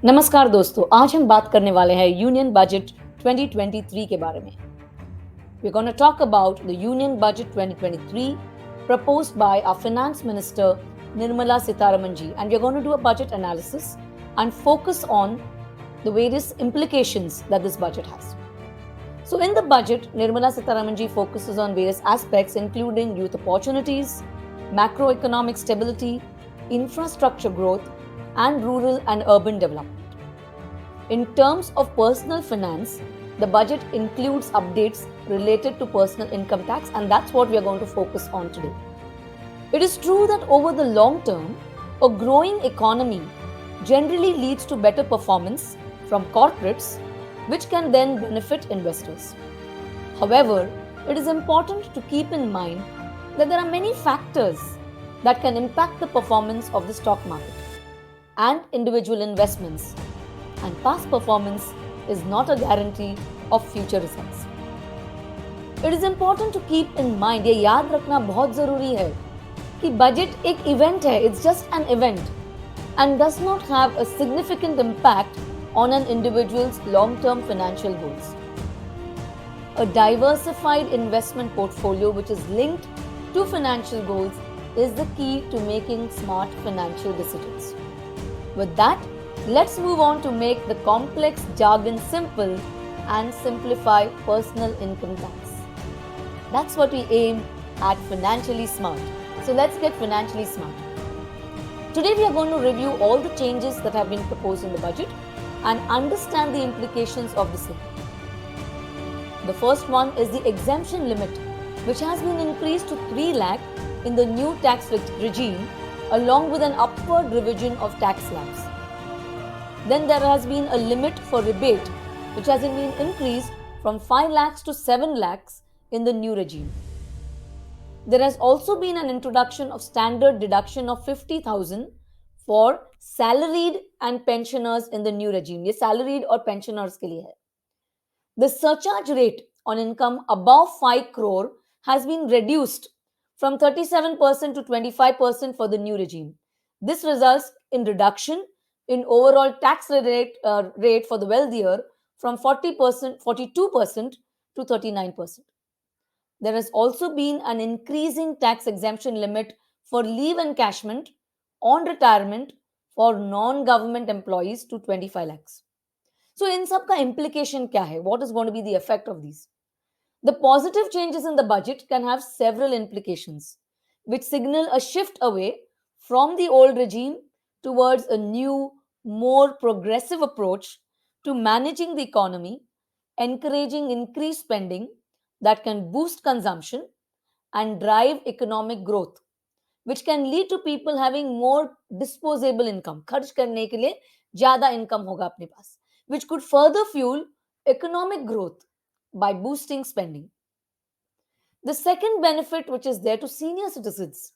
नमस्कार दोस्तों, आज हम बात करने वाले हैं यूनियन बजट 2023 के बारे में। We're going to talk about the Union Budget 2023 proposed by our Finance Minister Nirmala Sitharaman ji, and we're going to do a budget analysis and focus on the various implications that this budget has. So in the budget, Nirmala Sitharaman ji focuses on various aspects including youth opportunities, macroeconomic stability, infrastructure growth, and rural and urban development. In terms of personal finance, the budget includes updates related to personal income tax, and that's what we are going to focus on today. It is true that over the long term, a growing economy generally leads to better performance from corporates, which can then benefit investors. However, it is important to keep in mind that there are many factors that can impact the performance of the stock market and individual investments, and past performance is not a guarantee of future results. It is important to keep in mind, ये याद रखना बहुत ज़रूरी है कि budget एक event है, it's just an event and does not have a significant impact on an individual's long-term financial goals. A diversified investment portfolio which is linked to financial goals is the key to making smart financial decisions. With that, let's move on to make the complex jargon simple and simplify personal income tax. That's what we aim at Financially Smart. So let's get financially smart. Today we are going to review all the changes that have been proposed in the budget and understand the implications of the same. The first one is the exemption limit, which has been increased to 3 lakh in the new tax regime, along with an upward revision of tax slabs. Then there has been a limit for rebate, which has been increased from 5 lakhs to 7 lakhs in the new regime. There has also been an introduction of standard deduction of 50,000 for salaried and pensioners in the new regime. ये salaried और pensioners के लिए है. The surcharge rate on income above 5 crore has been reduced from 37% to 25% for the new regime. This results in reduction in overall tax rate for the wealthier from 40%, 42% to 39%. There has also been an increasing tax exemption limit for leave encashment on retirement for non-government employees to 25 lakhs. So in sab ka implication kya hai? What is going to be the effect of these? The positive changes in the budget can have several implications, which signal a shift away from the old regime towards a new, more progressive approach to managing the economy, encouraging increased spending that can boost consumption and drive economic growth, which can lead to people having more disposable income. खर्च करने के लिए ज़्यादा income होगा अपने पास, which could further fuel economic growth by boosting spending. The second benefit, which is there to senior citizens.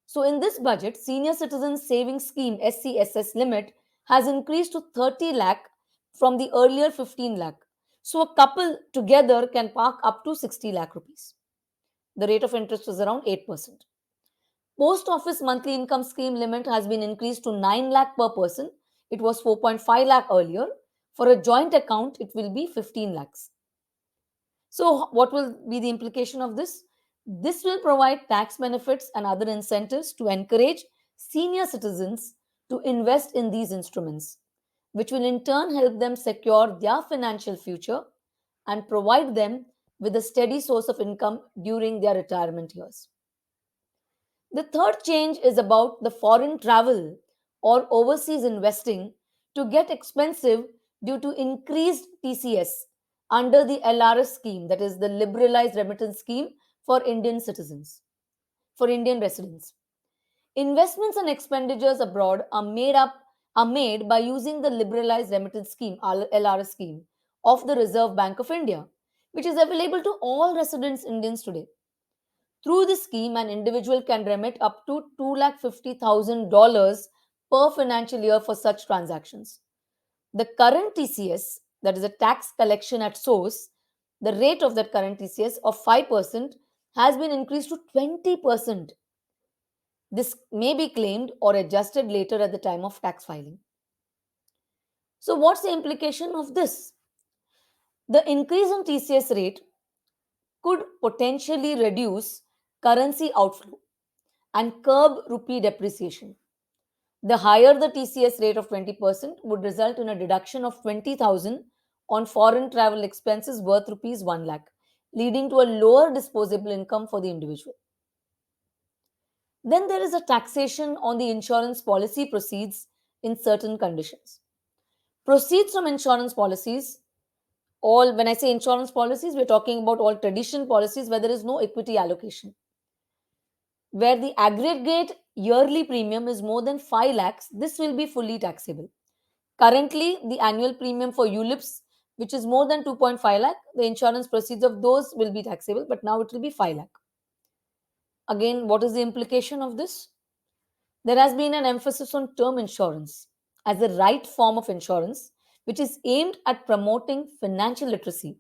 So, in this budget, Senior Citizens Savings Scheme SCSS limit has increased to 30 lakh from the earlier 15 lakh. So, a couple together can park up to 60 lakh rupees. The rate of interest is around 8%. Post Office Monthly Income Scheme limit has been increased to 9 lakh per person. It was 4.5 lakh earlier. For a joint account, it will be 15 lakhs. So, what will be the implication of this? This will provide tax benefits and other incentives to encourage senior citizens to invest in these instruments, which will in turn help them secure their financial future and provide them with a steady source of income during their retirement years. The third change is about the foreign travel or overseas investing to get expensive due to increased TCS under the LRS scheme, that is the liberalized remittance scheme for Indian citizens, for Indian residents. Investments and expenditures abroad are made by using the liberalized remittance scheme, LRS scheme, of the Reserve Bank of India, which is available to all residents Indians today. Through this scheme, an individual can remit up to $250,000 per financial year for such transactions. The current TCS, that is a tax collection at source, the rate of that current TCS of 5% has been increased to 20%. This may be claimed or adjusted later at the time of tax filing. So, what's the implication of this? The increase in TCS rate could potentially reduce currency outflow and curb rupee depreciation. The higher the TCS rate of 20% would result in a deduction of 20,000 on foreign travel expenses worth rupees 1 lakh, leading to a lower disposable income for the individual. Then there is a taxation on the insurance policy proceeds in certain conditions. Proceeds from insurance policies, all when I say insurance policies, we're talking about all traditional policies where there is no equity allocation. Where the aggregate yearly premium is more than 5 lakhs, this will be fully taxable. Currently, the annual premium for ULIPs, which is more than 2.5 lakh, the insurance proceeds of those will be taxable, but now it will be 5 lakh. Again, what is the implication of this? There has been an emphasis on term insurance as a right form of insurance, which is aimed at promoting financial literacy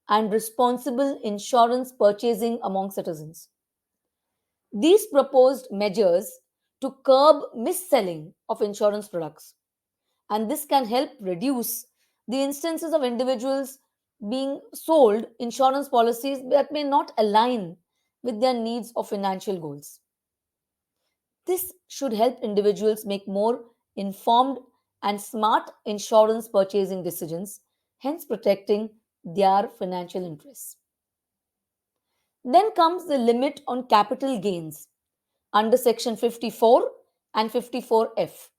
and responsible insurance purchasing among citizens. These proposed measures to curb mis-selling of insurance products, and this can help reduce the instances of individuals being sold insurance policies that may not align with their needs or financial goals. This should help individuals make more informed and smart insurance purchasing decisions, hence protecting their financial interests. Then comes the limit on capital gains under section 54 and 54F.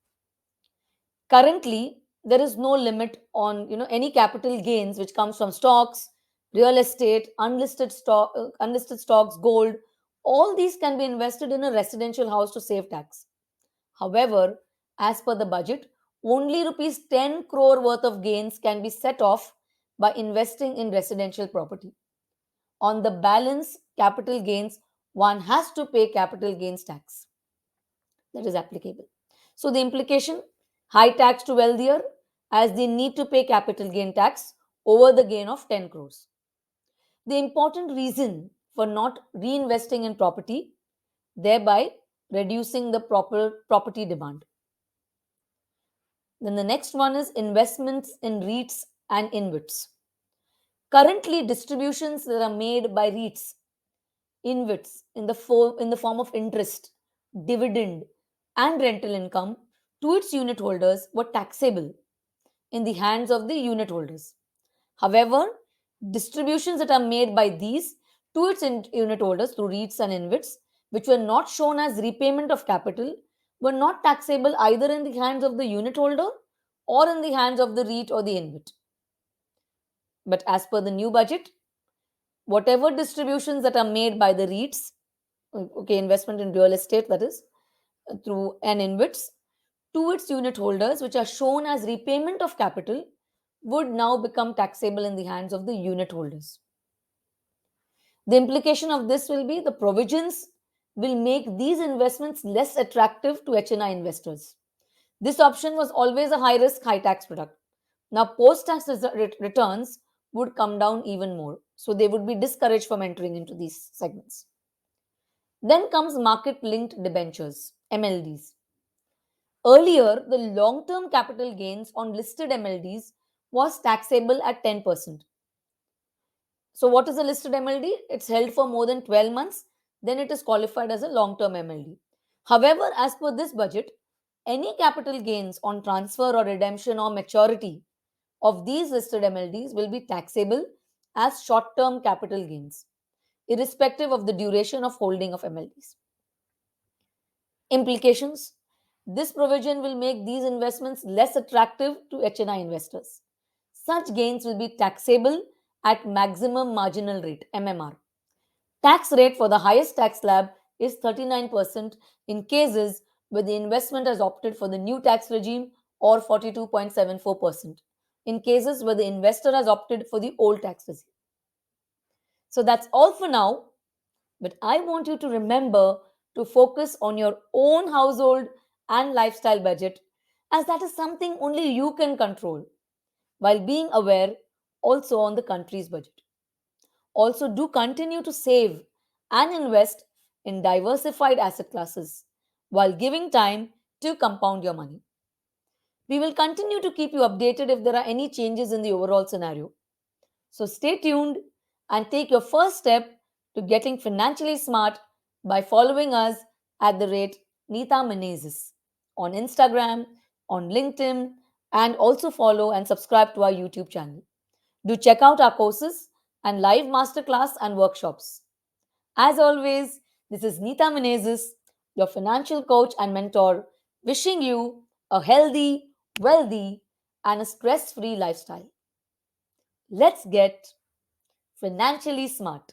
Currently, there is no limit on any capital gains which comes from stocks, real estate, unlisted stocks, gold. All these can be invested in a residential house to save tax. However, as per the budget, only rupees 10 crore worth of gains can be set off by investing in residential property. On the balance capital gains, one has to pay capital gains tax that is applicable. So the implication, high tax to wealthier as they need to pay capital gain tax over the gain of 10 crores. The important reason for not reinvesting in property, thereby reducing the proper property demand. Then the next one is investments in REITs and InvITs. Currently, distributions that are made by REITs, InvITs in the form of interest, dividend, and rental income to its unit holders were taxable in the hands of the unit holders. However, distributions that are made by these to its unit holders through REITs and InvITs, which were not shown as repayment of capital, were not taxable either in the hands of the unit holder or in the hands of the REIT or the InvIT. But as per the new budget, whatever distributions that are made by the REITs, okay, investment in real estate, that is, through an InvITs, to its unit holders, which are shown as repayment of capital, would now become taxable in the hands of the unit holders. The implication of this will be the provisions will make these investments less attractive to HNI investors. This option was always a high risk, high tax product. Now, post tax returns would come down even more. So, they would be discouraged from entering into these segments. Then comes market linked debentures, MLDs. Earlier, the long term capital gains on listed MLDs was taxable at 10%. So, what is a listed MLD? It's held for more than 12 months, then it is qualified as a long term MLD. However, as per this budget, any capital gains on transfer or redemption or maturity of these listed MLDs will be taxable as short term capital gains, irrespective of the duration of holding of MLDs. Implications: this provision will make these investments less attractive to HNI investors. Such gains will be taxable at maximum marginal rate MMR. Tax rate for the highest tax slab is 39% in cases where the investment has opted for the new tax regime, or 42.74% in cases where the investor has opted for the old tax regime. So that's all for now, but I want you to remember to focus on your own household and lifestyle budget, as that is something only you can control, while being aware also on the country's budget. Also, do continue to save and invest in diversified asset classes while giving time to compound your money. We will continue to keep you updated if there are any changes in the overall scenario. So stay tuned and take your first step to getting financially smart by following us at the rate Nita Menezes on Instagram, on LinkedIn, and also follow and subscribe to our YouTube channel. Do check out our courses and live masterclass and workshops. As always, this is Nita Menezes, your financial coach and mentor, wishing you a healthy, wealthy, and a stress free lifestyle. Let's get financially smart.